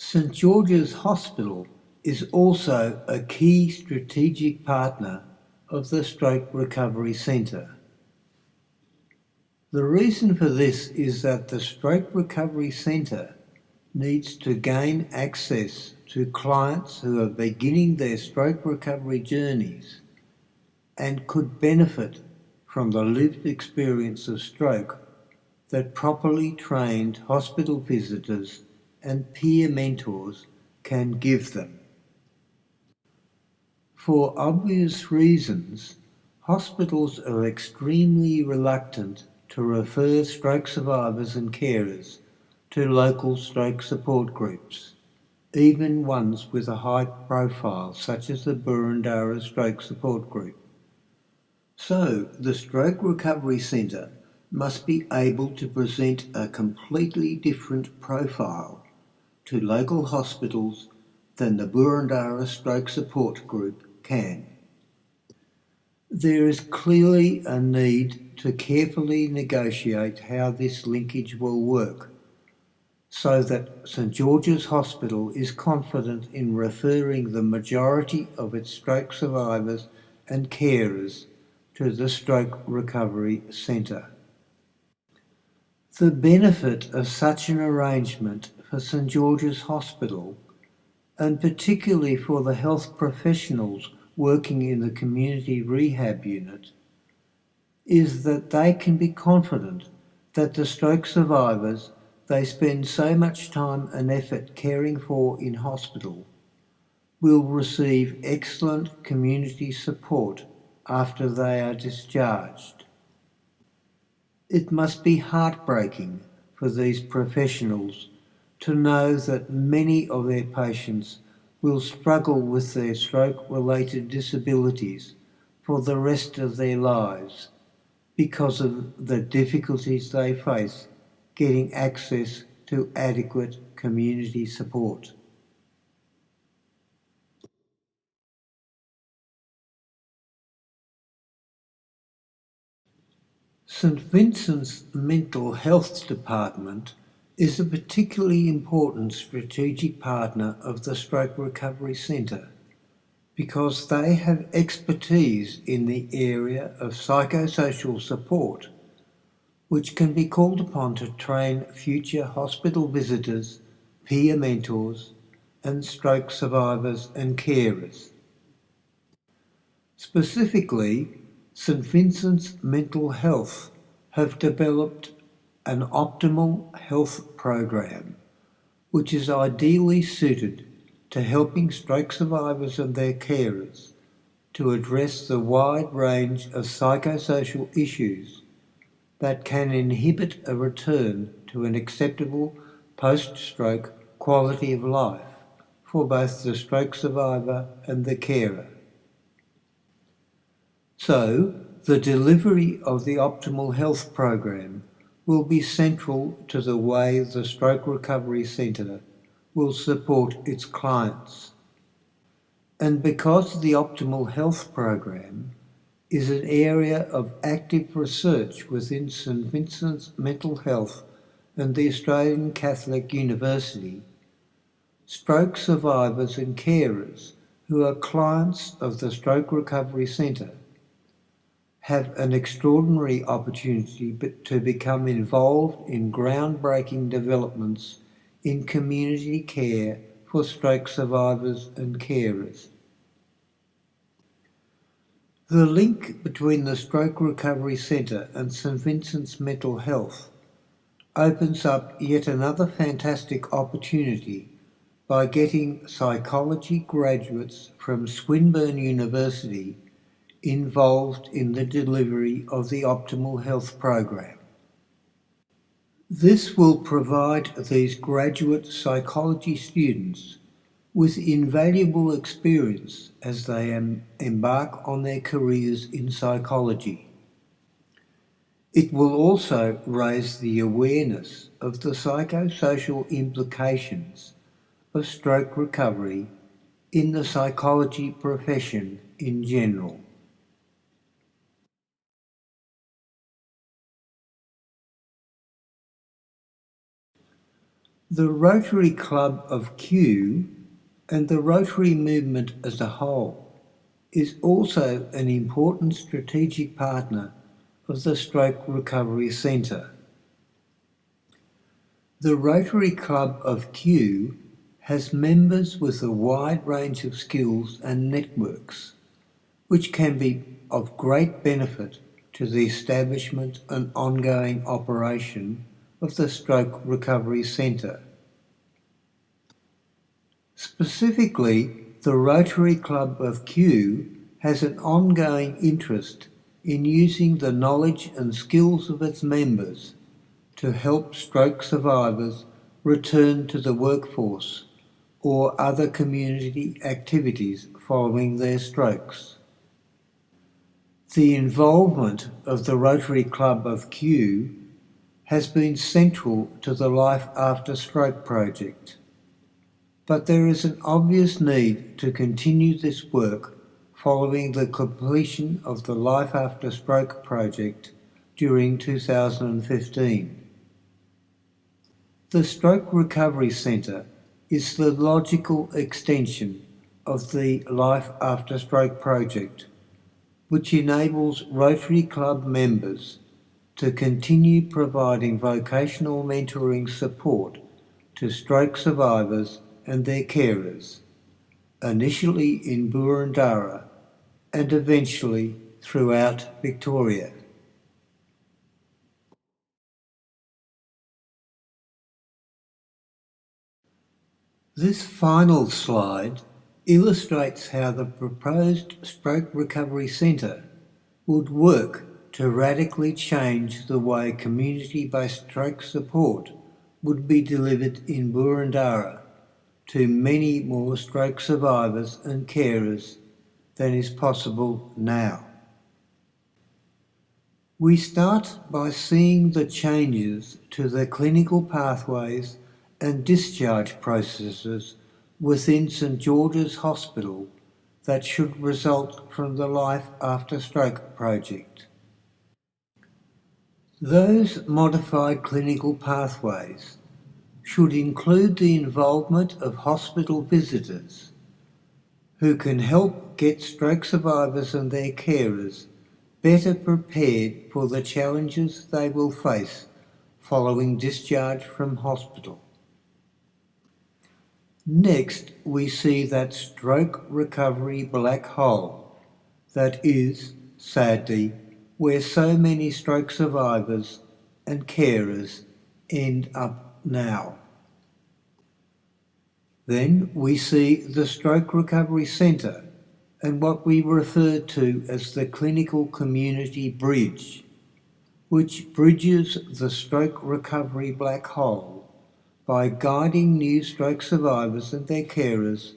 St George's Hospital is also a key strategic partner of the Stroke Recovery Centre. The reason for this is that the Stroke Recovery Centre needs to gain access to clients who are beginning their stroke recovery journeys and could benefit from the lived experience of stroke that properly trained hospital visitors and peer mentors can give them. For obvious reasons, hospitals are extremely reluctant to refer stroke survivors and carers to local stroke support groups, even ones with a high profile such as the Burundara Stroke Support Group. So, the Stroke Recovery Centre must be able to present a completely different profile to local hospitals than the Burundara Stroke Support Group can. There is clearly a need to carefully negotiate how this linkage will work so that St George's Hospital is confident in referring the majority of its stroke survivors and carers to the Stroke Recovery Centre. The benefit of such an arrangement for St George's Hospital, and particularly for the health professionals working in the community rehab unit, is that they can be confident that the stroke survivors they spend so much time and effort caring for in hospital will receive excellent community support after they are discharged. It must be heartbreaking for these professionals to know that many of their patients will struggle with their stroke-related disabilities for the rest of their lives because of the difficulties they face getting access to adequate community support. St Vincent's Mental Health Department is a particularly important strategic partner of the Stroke Recovery Centre because they have expertise in the area of psychosocial support, which can be called upon to train future hospital visitors, peer mentors, and stroke survivors and carers. Specifically, St Vincent's Mental Health have developed an optimal health program which is ideally suited to helping stroke survivors and their carers to address the wide range of psychosocial issues that can inhibit a return to an acceptable post-stroke quality of life for both the stroke survivor and the carer. So, the delivery of the optimal health program will be central to the way the Stroke Recovery Centre will support its clients. And because the optimal health program is an area of active research within St Vincent's Mental Health and the Australian Catholic University, stroke survivors and carers who are clients of the Stroke Recovery Centre have an extraordinary opportunity to become involved in groundbreaking developments in community care for stroke survivors and carers. The link between the Stroke Recovery Centre and St Vincent's Mental Health opens up yet another fantastic opportunity by getting psychology graduates from Swinburne University involved in the delivery of the optimal health program. This will provide these graduate psychology students with invaluable experience as they embark on their careers in psychology. It will also raise the awareness of the psychosocial implications of stroke recovery in the psychology profession in general. The Rotary Club of Kew and the Rotary movement as a whole is also an important strategic partner of the Stroke Recovery Centre. The Rotary Club of Kew has members with a wide range of skills and networks, which can be of great benefit to the establishment and ongoing operation of the Stroke Recovery Centre. Specifically, the Rotary Club of Kew has an ongoing interest in using the knowledge and skills of its members to help stroke survivors return to the workforce or other community activities following their strokes. The involvement of the Rotary Club of Kew has been central to the Life After Stroke project, but there is an obvious need to continue this work following the completion of the Life After Stroke project during 2015. The Stroke Recovery Centre is the logical extension of the Life After Stroke project, which enables Rotary Club members to continue providing vocational mentoring support to stroke survivors and their carers, initially in Boroondara and eventually throughout Victoria. This final slide illustrates how the proposed Stroke Recovery Centre would work to radically change the way community-based stroke support would be delivered in Boroondara to many more stroke survivors and carers than is possible now. We start by seeing the changes to the clinical pathways and discharge processes within St George's Hospital that should result from the Life After Stroke project. Those modified clinical pathways should include the involvement of hospital visitors who can help get stroke survivors and their carers better prepared for the challenges they will face following discharge from hospital. Next, we see that stroke recovery black hole that is, sadly, where so many stroke survivors and carers end up now. Then we see the Stroke Recovery Centre and what we refer to as the clinical community bridge, which bridges the stroke recovery black hole by guiding new stroke survivors and their carers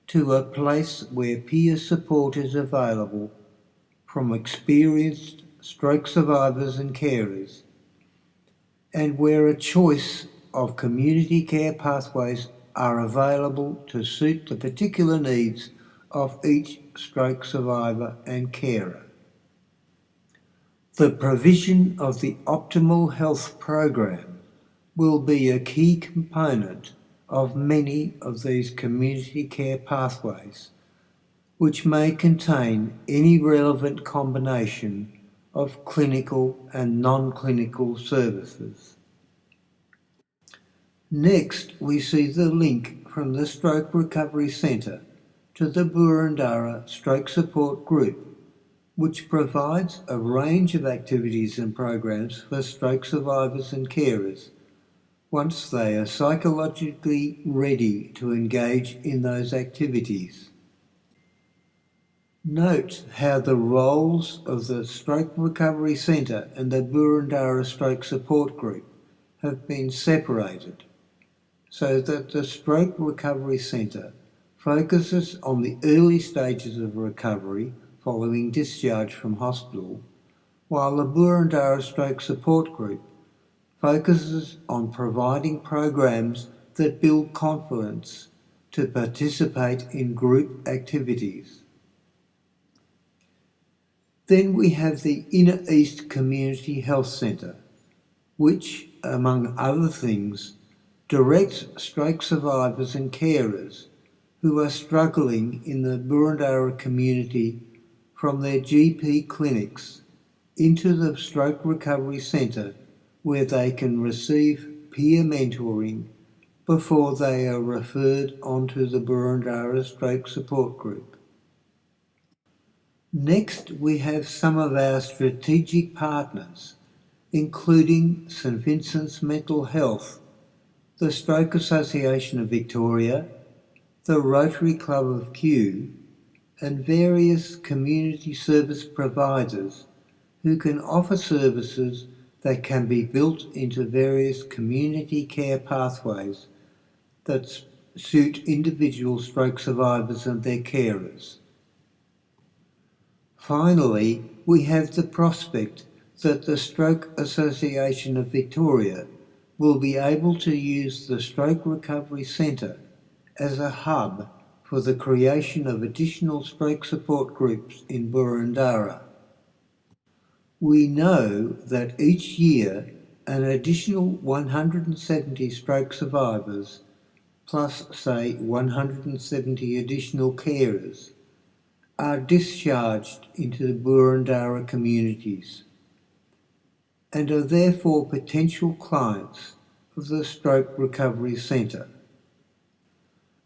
to a place where peer support is available from experienced stroke survivors and carers, and where a choice of community care pathways are available to suit the particular needs of each stroke survivor and carer. The provision of the optimal health program will be a key component of many of these community care pathways, which may contain any relevant combination of clinical and non-clinical services. Next, we see the link from the Stroke Recovery Centre to the Boroondara Stroke Support Group, which provides a range of activities and programs for stroke survivors and carers once they are psychologically ready to engage in those activities. Note how the roles of the Stroke Recovery Centre and the Boroondara Stroke Support Group have been separated, so that the Stroke Recovery Centre focuses on the early stages of recovery following discharge from hospital, while the Boroondara Stroke Support Group focuses on providing programs that build confidence to participate in group activities. Then we have the Inner East Community Health Centre, which, among other things, directs stroke survivors and carers who are struggling in the Boroondara community from their GP clinics into the Stroke Recovery Centre, where they can receive peer mentoring before they are referred onto the Boroondara Stroke Support Group. Next, we have some of our strategic partners, including St Vincent's Mental Health, the Stroke Association of Victoria, the Rotary Club of Kew, and various community service providers who can offer services that can be built into various community care pathways that suit individual stroke survivors and their carers. Finally, we have the prospect that the Stroke Association of Victoria will be able to use the Stroke Recovery Centre as a hub for the creation of additional stroke support groups in Boroondara. We know that each year an additional 170 stroke survivors, plus say 170 additional carers, are discharged into the Boroondara communities and are therefore potential clients of the Stroke Recovery Centre.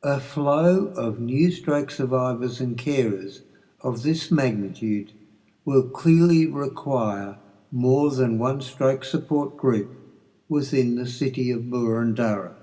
A flow of new stroke survivors and carers of this magnitude will clearly require more than one stroke support group within the city of Boroondara.